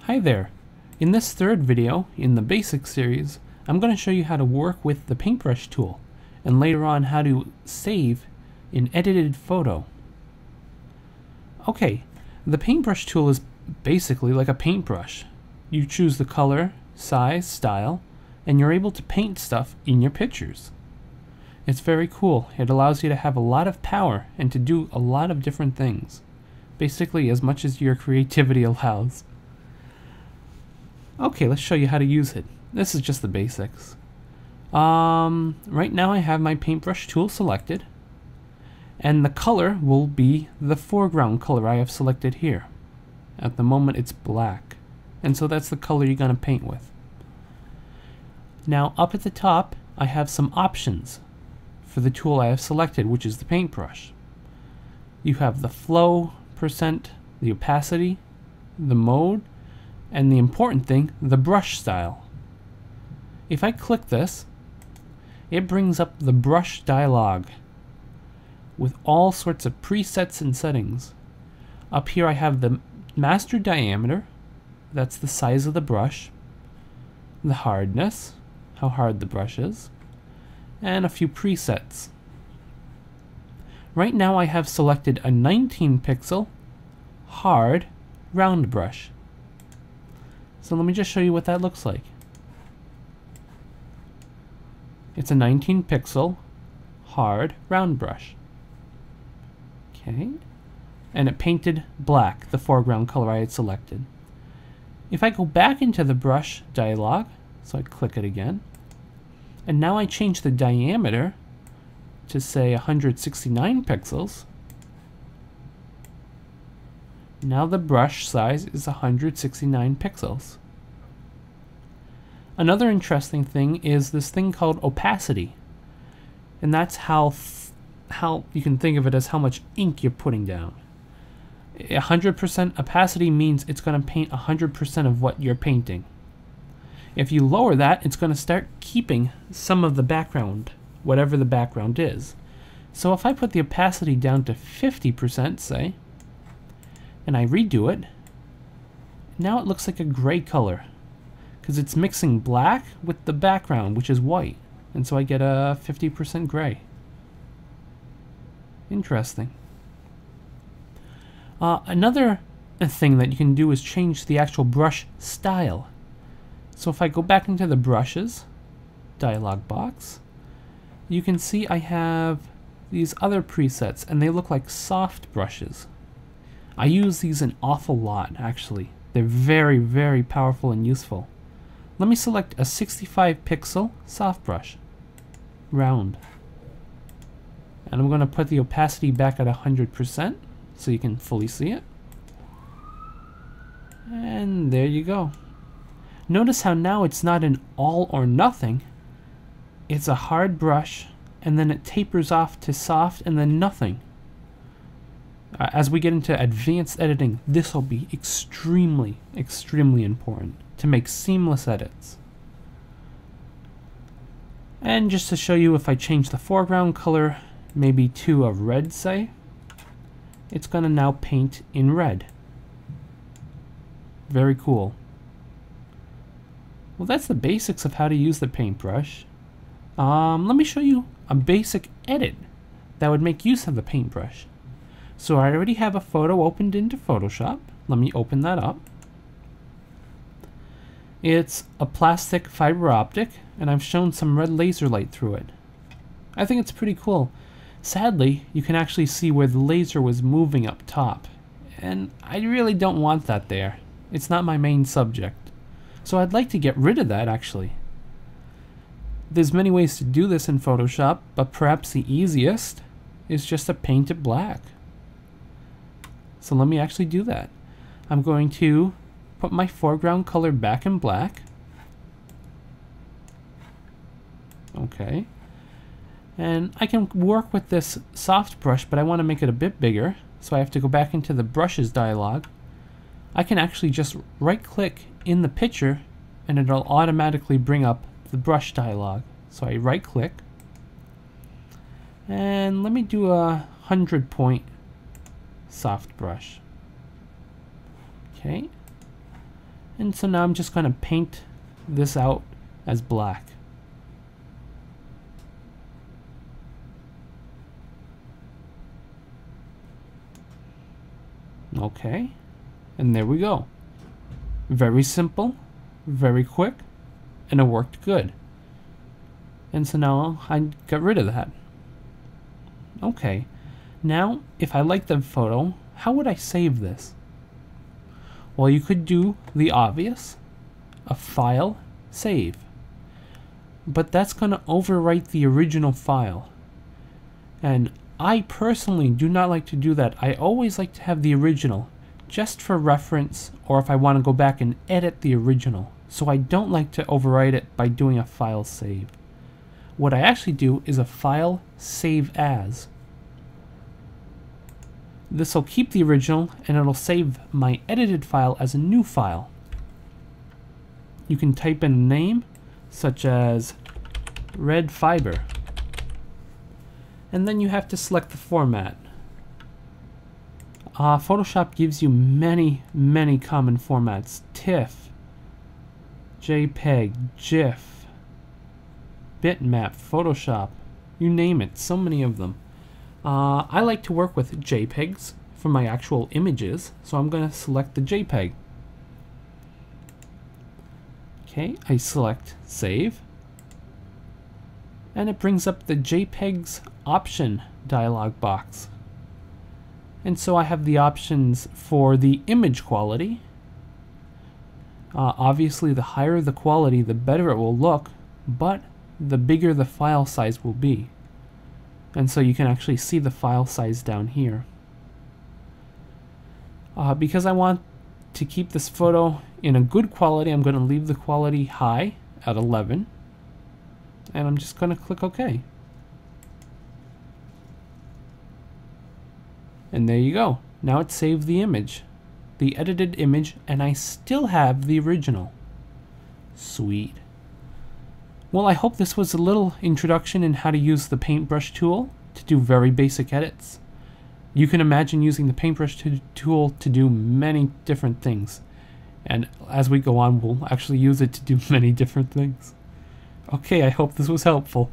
Hi there. In this third video in the basic series, I'm going to show you how to work with the paintbrush tool and later on how to save an edited photo. Okay, the paintbrush tool is basically like a paintbrush. You choose the color, size, style, and you're able to paint stuff in your pictures. It's very cool. It allows you to have a lot of power and to do a lot of different things. Basically as much as your creativity allows. Okay, let's show you how to use it. This is just the basics. Right now I have my paintbrush tool selected, and the color will be the foreground color I have selected here. At the moment it's black, and so that's the color you're going to paint with. Now up at the top I have some options for the tool I have selected, which is the paintbrush. You have the flow percent, the opacity, the mode, and the important thing, the brush style. If I click this, it brings up the brush dialog with all sorts of presets and settings. Up here I have the master diameter, that's the size of the brush, the hardness, how hard the brush is, and a few presets. Right now I have selected a 19 pixel hard round brush. So let me just show you what that looks like. It's a 19 pixel hard round brush. Okay. And it painted black, the foreground color I had selected. If I go back into the brush dialog, so I click it again, and now I change the diameter to say 169 pixels, now the brush size is 169 pixels. Another interesting thing is this thing called opacity. And that's how you can think of it as how much ink you're putting down. 100% opacity means it's going to paint 100% of what you're painting. If you lower that, it's going to start keeping some of the background, whatever the background is. So if I put the opacity down to 50%, say, and I redo it, now it looks like a gray color because it's mixing black with the background, which is white, and so I get a 50% gray. Interesting. Another thing that you can do is change the actual brush style. So if I go back into the brushes dialog box, you can see I have these other presets and they look like soft brushes. I use these an awful lot, actually. They're very, very powerful and useful. Let me select a 65 pixel soft brush, round. And I'm going to put the opacity back at 100% so you can fully see it. And there you go. Notice how now it's not an all or nothing. It's a hard brush and then it tapers off to soft and then nothing. As we get into advanced editing, this will be extremely, extremely important to make seamless edits. And just to show you, if I change the foreground color maybe to a red, say, it's going to now paint in red. Very cool. Well, that's the basics of how to use the paintbrush. Let me show you a basic edit that would make use of the paintbrush. So I already have a photo opened into Photoshop. Let me open that up. It's a plastic fiber optic, and I've shown some red laser light through it. I think it's pretty cool. Sadly, you can actually see where the laser was moving up top, and I really don't want that there. It's not my main subject. So I'd like to get rid of that, actually. There's many ways to do this in Photoshop, but perhaps the easiest is just to paint it black. So let me actually do that. I'm going to put my foreground color back in black. Okay. And I can work with this soft brush, but I want to make it a bit bigger, so I have to go back into the brushes dialog. I can actually just right click in the picture and it'll automatically bring up the brush dialog. So I right click and let me do a 100-point soft brush. Okay. And so now I'm just going to paint this out as black. Okay, and there we go. Very simple, very quick, and it worked good. And so now I got rid of that. Okay, now if I like the photo, how would I save this? Well, you could do the obvious, a file, save. But that's going to overwrite the original file. And I personally do not like to do that. I always like to have the original, just for reference, or if I want to go back and edit the original. So I don't like to overwrite it by doing a file save. What I actually do is a file save as. This will keep the original and it'll save my edited file as a new file. You can type in a name such as red fiber. And then you have to select the format. Photoshop gives you many common formats. TIFF, JPEG, GIF, bitmap, Photoshop, you name it, so many of them. I like to work with JPEGs for my actual images, so I'm going to select the JPEG. Okay, I select Save, and it brings up the JPEGs option dialog box. And so I have the options for the image quality. Obviously, the higher the quality, the better it will look, but the bigger the file size will be. And so you can actually see the file size down here. Because I want to keep this photo in a good quality, I'm going to leave the quality high at 11. And I'm just going to click OK. And there you go. Now it saved the image, the edited image, and I still have the original. Sweet. Well, I hope this was a little introduction in how to use the paintbrush tool to do very basic edits. You can imagine using the paintbrush tool to do many different things. And as we go on, we'll actually use it to do many different things. Okay, I hope this was helpful.